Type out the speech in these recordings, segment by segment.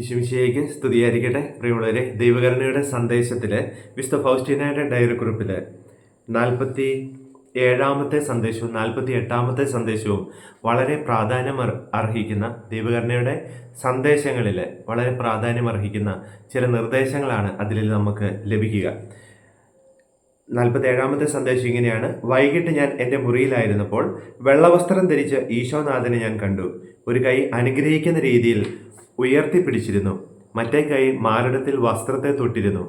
ഈശോമിശിഹായ്ക്ക് സ്തുതിയായിരിക്കട്ടെ. പ്രിയമുള്ളവരെ, ദൈവകരുണയുടെ സന്ദേശത്തിൽ വിശുദ്ധ ഫൗസ്റ്റീനയുടെ ഡയറി കുറിപ്പിൽ 47-ാമത്തെ സന്ദേശവും 48-ാമത്തെ സന്ദേശവും വളരെ പ്രാധാന്യം അർഹിക്കുന്ന ദൈവകരുണയുടെ സന്ദേശങ്ങളിൽ വളരെ പ്രാധാന്യം അർഹിക്കുന്ന ചില നിർദ്ദേശങ്ങളാണ് അതിൽ നമുക്ക് ലഭിക്കുക. 47-ാമത്തെ സന്ദേശം ഇങ്ങനെയാണ്: വൈകിട്ട് ഞാൻ എൻ്റെ മുറിയിലായിരുന്നപ്പോൾ വെള്ളവസ്ത്രം ധരിച്ച് ഈശോനാഥനെ ഞാൻ കണ്ടു. ഒരു കൈ അനുഗ്രഹിക്കുന്ന രീതിയിൽ ഉയർത്തിപ്പിടിച്ചിരുന്നു, മറ്റേ കൈ മാറിടത്തിൽ വസ്ത്രത്തെ തൊട്ടിരുന്നു.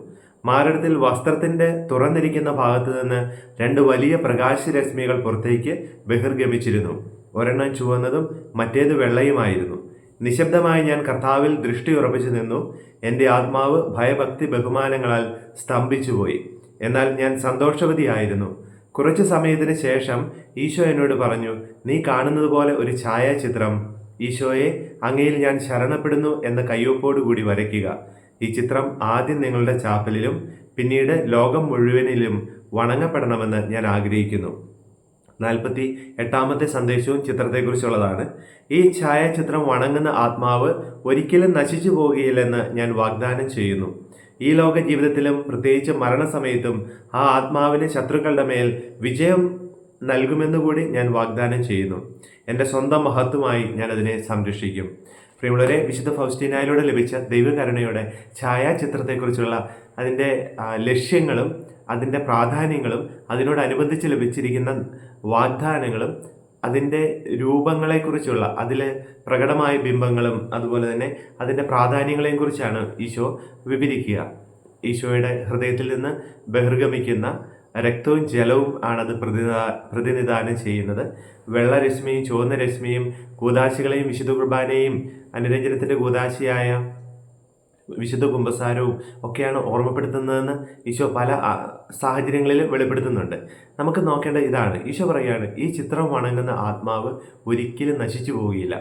മാറിടത്തിൽ വസ്ത്രത്തിൻ്റെ തുറന്നിരിക്കുന്ന ഭാഗത്തു നിന്ന് 2 വലിയ പ്രകാശരശ്മികൾ പുറത്തേക്ക് ബഹിർഗമിച്ചിരുന്നു. ഒരെണ്ണം ചുവന്നതും മറ്റേത് വെള്ളയുമായിരുന്നു. നിശബ്ദമായി ഞാൻ കർത്താവിൽ ദൃഷ്ടി ഉറപ്പിച്ചു നിന്നു. എൻ്റെ ആത്മാവ് ഭയഭക്തി ബഹുമാനങ്ങളാൽ സ്തംഭിച്ചുപോയി. എന്നാൽ ഞാൻ സന്തോഷവതിയായിരുന്നു. കുറച്ചു സമയത്തിന് ശേഷം ഈശോ എന്നോട് പറഞ്ഞു, നീ കാണുന്നത് പോലെ ഒരു ഛായാചിത്രം, ഈശോയെ, അങ്ങയിൽ ഞാൻ ശരണപ്പെടുന്നു എന്ന കയ്യൊപ്പോടുകൂടി വരയ്ക്കുക. ഈ ചിത്രം ആദ്യം നിങ്ങളുടെ ചാപ്പലിലും പിന്നീട് ലോകം മുഴുവനിലും വണങ്ങപ്പെടണമെന്ന് ഞാൻ ആഗ്രഹിക്കുന്നു. 48-ാമത്തെ സന്ദേശവും ചിത്രത്തെക്കുറിച്ചുള്ളതാണ്. ഈ ഛായാചിത്രം വണങ്ങുന്ന ആത്മാവ് ഒരിക്കലും നശിച്ചു പോകുകയില്ലെന്ന് ഞാൻ വാഗ്ദാനം ചെയ്യുന്നു. ഈ ലോക ജീവിതത്തിലും പ്രത്യേകിച്ച് മരണസമയത്തും ആ ആത്മാവിന് ശത്രുക്കളുടെ മേൽ വിജയം നൽകുമെന്നുകൂടി ഞാൻ വാഗ്ദാനം ചെയ്യുന്നു. എൻ്റെ സ്വന്തം മഹത്വമായി ഞാൻ അതിനെ സംരക്ഷിക്കും. പ്രിയമുള്ളവരെ, വിശുദ്ധ ഫൗസ്റ്റീനായിലൂടെ ലഭിച്ച ദൈവകരുണയുടെ ഛായാചിത്രത്തെക്കുറിച്ചുള്ള അതിൻ്റെ ലക്ഷ്യങ്ങളും അതിൻ്റെ പ്രാധാന്യങ്ങളും അതിനോടനുബന്ധിച്ച് ലഭിച്ചിരിക്കുന്ന വാഗ്ദാനങ്ങളും അതിൻ്റെ രൂപങ്ങളെക്കുറിച്ചുള്ള അതിൽ പ്രകടമായ ബിംബങ്ങളും അതുപോലെ തന്നെ അതിൻ്റെ പ്രാധാന്യങ്ങളെയും കുറിച്ചാണ് ഈശോ വിവരിക്കുക. ഈശോയുടെ ഹൃദയത്തിൽ നിന്ന് ബഹിർഗമിക്കുന്ന രക്തവും ജലവും ആണത് പ്രതിനിധാനം ചെയ്യുന്നത്. വെള്ളരശ്മിയും ചുവന്ന രശ്മിയും കൂദാശികളെയും വിശുദ്ധ കുർബാനയും അനുരഞ്ജനത്തിൻ്റെ കൂദാശിയായ വിശുദ്ധ കുമ്പസാരവും ഒക്കെയാണ് ഓർമ്മപ്പെടുത്തുന്നതെന്ന് ഈശോ പല സാഹചര്യങ്ങളിൽ വെളിപ്പെടുത്തുന്നുണ്ട്. നമുക്ക് നോക്കേണ്ട ഇതാണ്. ഈശോ പറയുകയാണ്, ഈ ചിത്രം വണങ്ങുന്ന ആത്മാവ് ഒരിക്കലും നശിച്ചു പോവുകയില്ല.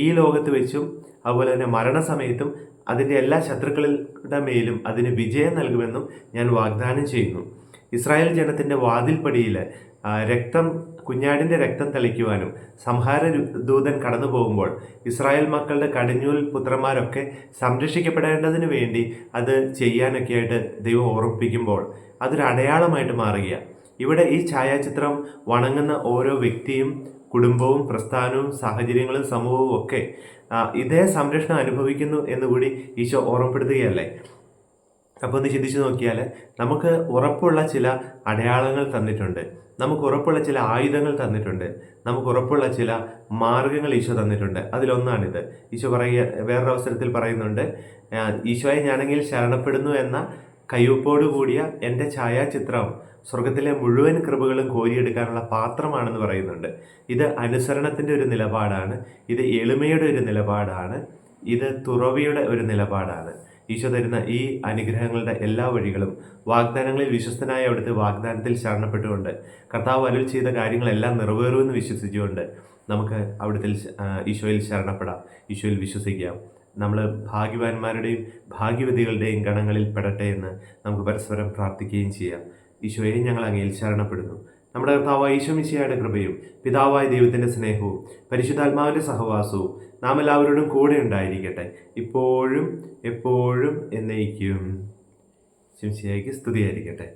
ഈ ലോകത്ത് വെച്ചും അതുപോലെ തന്നെ മരണസമയത്തും അതിൻ്റെ എല്ലാ ശത്രുക്കളുടെ മേലും അതിന് വിജയം നൽകുമെന്നും ഞാൻ വാഗ്ദാനം ചെയ്യുന്നു. ഇസ്രായേൽ ജനത്തിൻ്റെ വാതിൽപ്പടിയിൽ കുഞ്ഞാടിൻ്റെ രക്തം തളിക്കുവാനും സംഹാര ദൂതൻ കടന്നു പോകുമ്പോൾ ഇസ്രായേൽ മക്കളുടെ കടിഞ്ഞൂൽ പുത്രന്മാരൊക്കെ സംരക്ഷിക്കപ്പെടേണ്ടതിന് വേണ്ടി അത് ചെയ്യാനൊക്കെയായിട്ട് ദൈവം ഓർമ്മിപ്പിക്കുമ്പോൾ അതൊരു അടയാളമായിട്ട് മാറുക. ഇവിടെ ഈ ഛായാചിത്രം വണങ്ങുന്ന ഓരോ വ്യക്തിയും കുടുംബവും പ്രസ്ഥാനവും സാഹചര്യങ്ങളും സമൂഹവും ഒക്കെ ഇതേ സംരക്ഷണം അനുഭവിക്കുന്നു എന്നുകൂടി ഈശോ ഓർമ്മപ്പെടുത്തുകയല്ലേ. അപ്പോൾ ഒന്ന് ചിന്തിച്ച് നോക്കിയാൽ നമുക്ക് ഉറപ്പുള്ള ചില അടയാളങ്ങൾ തന്നിട്ടുണ്ട്, നമുക്ക് ഉറപ്പുള്ള ചില ആയുധങ്ങൾ തന്നിട്ടുണ്ട്, നമുക്ക് ഉറപ്പുള്ള ചില മാർഗങ്ങൾ ഈശോ തന്നിട്ടുണ്ട്. അതിലൊന്നാണിത്. ഈശോ വേറൊരു അവസരത്തിൽ പറയുന്നുണ്ട്, ഈശോയെ ഞാനെങ്കിൽ ശരണപ്പെടുന്നു എന്ന കയ്യൊപ്പോടു കൂടിയ എൻ്റെ ഛായാചിത്രം സ്വർഗത്തിലെ മുഴുവൻ കൃപകളും കോരിയെടുക്കാനുള്ള പാത്രമാണെന്ന് പറയുന്നുണ്ട്. ഇത് അനുസരണത്തിൻ്റെ ഒരു നിലപാടാണ്, ഇത് എളിമയുടെ ഒരു നിലപാടാണ്, ഇത് തുറവിയുടെ ഒരു നിലപാടാണ്. ഈശോ തരുന്ന ഈ അനുഗ്രഹങ്ങളുടെ എല്ലാ വഴികളും വാഗ്ദാനങ്ങളിൽ വിശ്വസ്തനായ അവിടുത്തെ വാഗ്ദാനത്തിൽ ശരണപ്പെട്ടുകൊണ്ട് കർത്താവ് അരുൾ ചെയ്ത കാര്യങ്ങളെല്ലാം നിറവേറുമെന്ന് വിശ്വസിച്ചുകൊണ്ട് നമുക്ക് അവിടുത്തെ ഈശോയിൽ ശരണപ്പെടാം, ഈശോയിൽ വിശ്വസിക്കാം. നമ്മൾ ഭാഗ്യവാന്മാരുടെയും ഭാഗ്യവതികളുടെയും ഗണങ്ങളിൽ പെടട്ടെ എന്ന് നമുക്ക് പരസ്പരം പ്രാർത്ഥിക്കുകയും ചെയ്യാം. ഈശോയെ, ഞങ്ങൾ അങ്ങയിൽ ശരണപ്പെടുന്നു. നമ്മുടെ കർത്താവായ ഈശോ മിശിഹായുടെ കൃപയും പിതാവായ ദൈവത്തിൻ്റെ സ്നേഹവും പരിശുദ്ധാത്മാവിൻ്റെ സഹവാസവും നാം എല്ലാവരോടും കൂടെ ഉണ്ടായിരിക്കട്ടെ, ഇപ്പോഴും എപ്പോഴും എന്നേക്കും. മിശിഹായ്ക്ക് സ്തുതിയായിരിക്കട്ടെ.